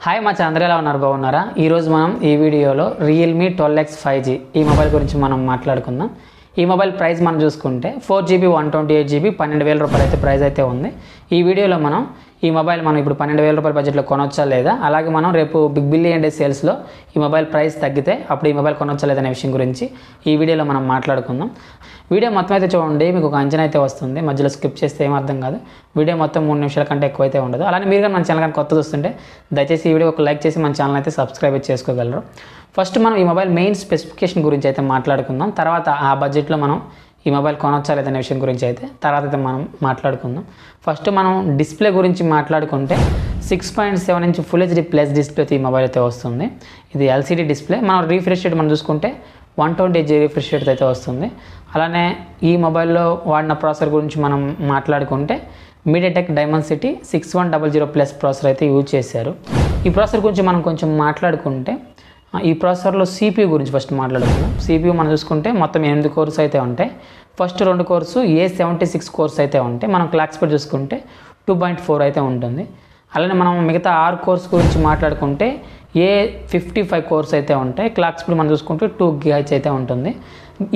Hi మా అందరూ ఎలా ఉన్నారు, బాగున్నారా? ఈరోజు మనం ఈ వీడియోలో రియల్మీ 12X 5G ఈ మొబైల్ గురించి మనం మాట్లాడుకుందాం. ఈ మొబైల్ ప్రైస్ మనం చూసుకుంటే 4GB 128GB 12,000 రూపాయలు అయితే ప్రైస్ అయితే ఉంది. ఈ వీడియోలో మనం ఈ మొబైల్ మనం ఇప్పుడు 12,000 రూపాయల బడ్జెట్లో కొనొచ్చా లేదా, అలాగే మనం రేపు బిగ్ బిలియన్ డే సేల్స్లో ఈ మొబైల్ ప్రైస్ తగ్గితే అప్పుడు ఈ మొబైల్ కొనొచ్చా లేదనే విషయం గురించి ఈ వీడియోలో మనం మాట్లాడుకుందాం. వీడియో మొత్తం అయితే చూడండి, మీకు ఒక అంచనా అయితే వస్తుంది. మధ్యలో స్కిప్ చేస్తే ఏం అర్థం కాదు. వీడియో మొత్తం 3 నిమిషాల కంటే ఎక్కువైతే ఉండదు. అలానే మీరు కానీ మన ఛానల్ కానీ కొత్త చూస్తుంటే దయచేసి ఈ వీడియో ఒక లైక్ చేసి మన ఛానల్ అయితే సబ్స్క్రైబ్ చేసుకోగలరు. ఫస్ట్ మనం ఈ మొబైల్ మెయిన్ స్పెసిఫికేషన్ గురించి అయితే మాట్లాడుకుందాం. తర్వాత ఆ బడ్జెట్లో మనం ఈ మొబైల్ కొనొచ్చా లేదనే విషయం గురించి అయితే తర్వాత అయితే మనం మాట్లాడుకుందాం. ఫస్ట్ మనం డిస్ప్లే గురించి మాట్లాడుకుంటే 6.7 ఇంచ్ ఫుల్ హెచ్డి ప్లస్ డిస్ప్లేతో ఈ మొబైల్ అయితే వస్తుంది. ఇది ఎల్సిడి డిస్ప్లే. మనం రిఫ్రెష్ రేట్ మనం చూసుకుంటే 120Hz రిఫ్రెష్ రేట్ అయితే వస్తుంది. అలానే ఈ మొబైల్లో వాడిన ప్రాసెసర్ గురించి మనం మాట్లాడుకుంటే మీడియాటెక్ డైమెన్సిటీ 6100+ ప్రాసెసర్ అయితే యూజ్ చేశారు. ఈ ప్రాసెసర్ గురించి మనం కొంచెం మాట్లాడుకుంటే ఈ ప్రాసెసర్లో CPU గురించి ఫస్ట్ మాట్లాడుకుందాం. CPU మనం చూసుకుంటే మొత్తం 8 కోర్స్ అయితే ఉంటాయి. ఫస్ట్ 2 కోర్సు A76 కోర్స్ అయితే ఉంటాయి. మనం క్లాక్ స్పీడ్ చూసుకుంటే 2.4 అయితే ఉంటుంది. అలానే మనం మిగతా 6 కోర్స్ గురించి మాట్లాడుకుంటే A55 కోర్స్ అయితే ఉంటాయి. క్లాక్ స్పీడ్ మనం చూసుకుంటే 2 GHz అయితే ఉంటుంది.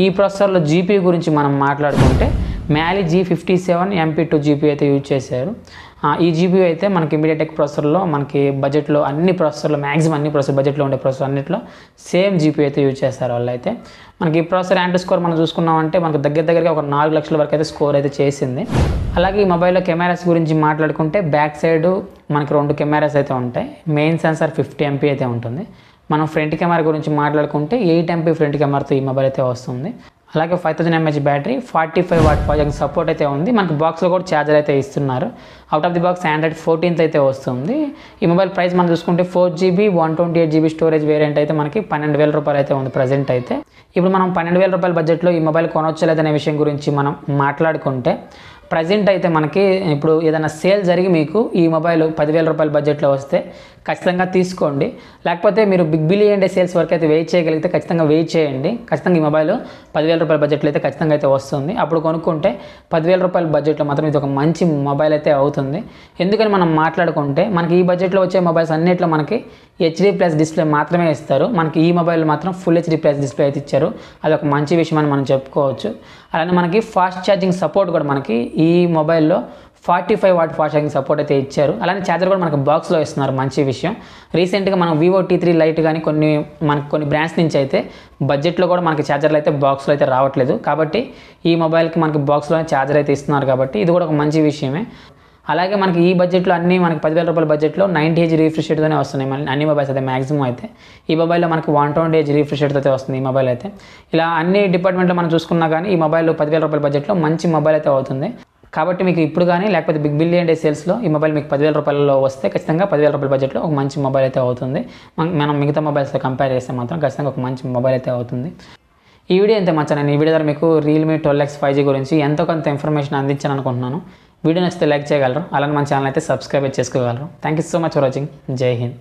ఈ ప్రాసెసర్లో GPU గురించి మనం మాట్లాడుకుంటే మ్యాలీ G57 MP2 GPU అయితే యూజ్ చేశారు. ఈ GPU అయితే మనకి మీడియాటెక్ ప్రాసెసర్లో మనకి బడ్జెట్లో అన్ని ప్రాసెసర్లో మ్యాక్సిమం అన్ని ప్రాసెసర్ బడ్జెట్లో ఉండే ప్రాసెసర్ అన్నింటిలో సేమ్ GPU అయితే యూజ్ చేస్తారు వాళ్ళు అయితే. మనకి ఈ ప్రాసెసర్ యాంటీ స్కోర్ మనం చూసుకున్నామంటే మనకు దగ్గరగా ఒక 4 లక్షల వరకు అయితే స్కోర్ అయితే చేసింది. అలాగే ఈ మొబైల్లో కెమెరాస్ గురించి మాట్లాడుకుంటే బ్యాక్ సైడ్ మనకి 2 కెమెరాస్ అయితే ఉంటాయి. మెయిన్ సెన్సార్ 50 MP అయితే ఉంటుంది. మనం ఫ్రంట్ కెమెరా గురించి మాట్లాడుకుంటే 8 MP ఫ్రంట్ కెమెరాతో ఈ మొబైల్ అయితే వస్తుంది. అలాగే 5000 mAh battery, 45 what charging support అయితే ఉంది. మనకి బాక్స్లో కూడా ఛార్జర్ అయితే ఇస్తున్నారు. Out of the box Android 14 అయితే వస్తుంది. ఈ మొబైల్ ప్రైస్ మనం చూసుకుంటే 4GB 128GB స్టోరేజ్ వేరియంట్ అయితే మనకి 12,000 రూపాయలు అయితే ఉంది ప్రజెంట్ అయితే. ఇప్పుడు మనం 12,000 రూపాయల బడ్జెట్లో ఈ మొబైల్ కొనొచ్చా లేదనే విషయం గురించి మనం మాట్లాడుకుంటే ప్రజెంట్ అయితే మనకి ఇప్పుడు ఏదైనా సేల్ జరిగి మీకు ఈ మొబైల్ 10,000 రూపాయల బడ్జెట్లో వస్తే ఖచ్చితంగా తీసుకోండి. లేకపోతే మీరు బిగ్ బిలియన్ డే సేల్స్ వరకు అయితే వెయిట్ చేయగలిగితే ఖచ్చితంగా వెయిట్ చేయండి. ఖచ్చితంగా ఈ మొబైల్ 10,000 రూపాయల బడ్జెట్లో అయితే ఖచ్చితంగా అయితే వస్తుంది. అప్పుడు కొనుక్కుంటే 10,000 రూపాయల బడ్జెట్లో మాత్రం ఇది ఒక మంచి మొబైల్ అయితే అవుతుంది. ఎందుకని మనం మాట్లాడుకుంటే మనకి ఈ బడ్జెట్లో వచ్చే మొబైల్స్ అన్నింటిలో మనకి HD+ డిస్ప్లే మాత్రమే ఇస్తారు. మనకి ఈ మొబైల్ మాత్రం ఫుల్ HD+ డిస్ప్లే అయితే ఇచ్చారు. అది ఒక మంచి విషయం అని మనం చెప్పుకోవచ్చు. అలానే మనకి ఫాస్ట్ ఛార్జింగ్ సపోర్ట్ కూడా మనకి ఈ మొబైల్లో 45 వాట్ ఫాస్ట్ ఛార్జింగ్ సపోర్ట్ అయితే ఇచ్చారు. అలానే ఛార్జర్ కూడా మనకి బాక్స్లో ఇస్తున్నారు, మంచి విషయం. రీసెంట్గా మనం Vivo T3 Lite కానీ కొన్ని బ్రాండ్స్ నుంచి అయితే బడ్జెట్లో కూడా మనకి ఛార్జర్లు అయితే బాక్స్లో అయితే రావట్లేదు. కాబట్టి ఈ మొబైల్కి మనకి బాక్స్లోనే ఛార్జర్ అయితే ఇస్తున్నారు. కాబట్టి ఇది కూడా ఒక మంచి విషయమే. అలాగే మనకి ఈ బడ్జెట్లో అన్నీ మనకి 10,000 రూపాయల బడ్జెట్లో 90Hz రిఫ్రెష్ రేట్తోనే వస్తున్నాయి అన్ని మొబైల్స్ అయితే మ్యాక్సిమం అయితే. ఈ మొబైల్లో మనకి 120Hz రిఫ్రెష్ రేట్తో వస్తుంది ఈ మొబైల్ అయితే. ఇలా అన్ని డిపార్ట్మెంట్లో మనం చూసుకున్నా కానీ ఈ మొబైల్ 10,000 రూపాయల బడ్జెట్లో మంచి మొబైల్ అయితే అవుతుంది. కాబట్టి మీకు ఇప్పుడు కానీ లేకపోతే బిగ్ బిలియన్ డే సేల్స్లో ఈ మొబైల్ మీకు 10,000 రూపాయలలో వస్తే ఖచ్చితంగా 10,000 రూపాయల బడ్జెట్లో ఒక మంచి మొబైల్ అయితే అవుతుంది. మనం మిగతా మొబైల్స్తో కంపేర్ చేస్తే మాత్రం ఖచ్చితంగా ఒక మంచి మొబైల్ అయితే అవుతుంది. ఈ వీడియో ఎంత మంచి నేను ఈ వీడియో ద్వారా మీకు రియల్మీ 12X 5G గురించి ఎంతో కొంత ఇన్ఫర్మేషన్ అందించాను అనుకుంటున్నాను. వీడియో నచ్చితే లైక్ చేయగలరు. అలానే మన ఛానల్ అయితే సబ్స్క్రైబ్ చేసుకోగలరు. Thank you so much for watching. జై హింద్.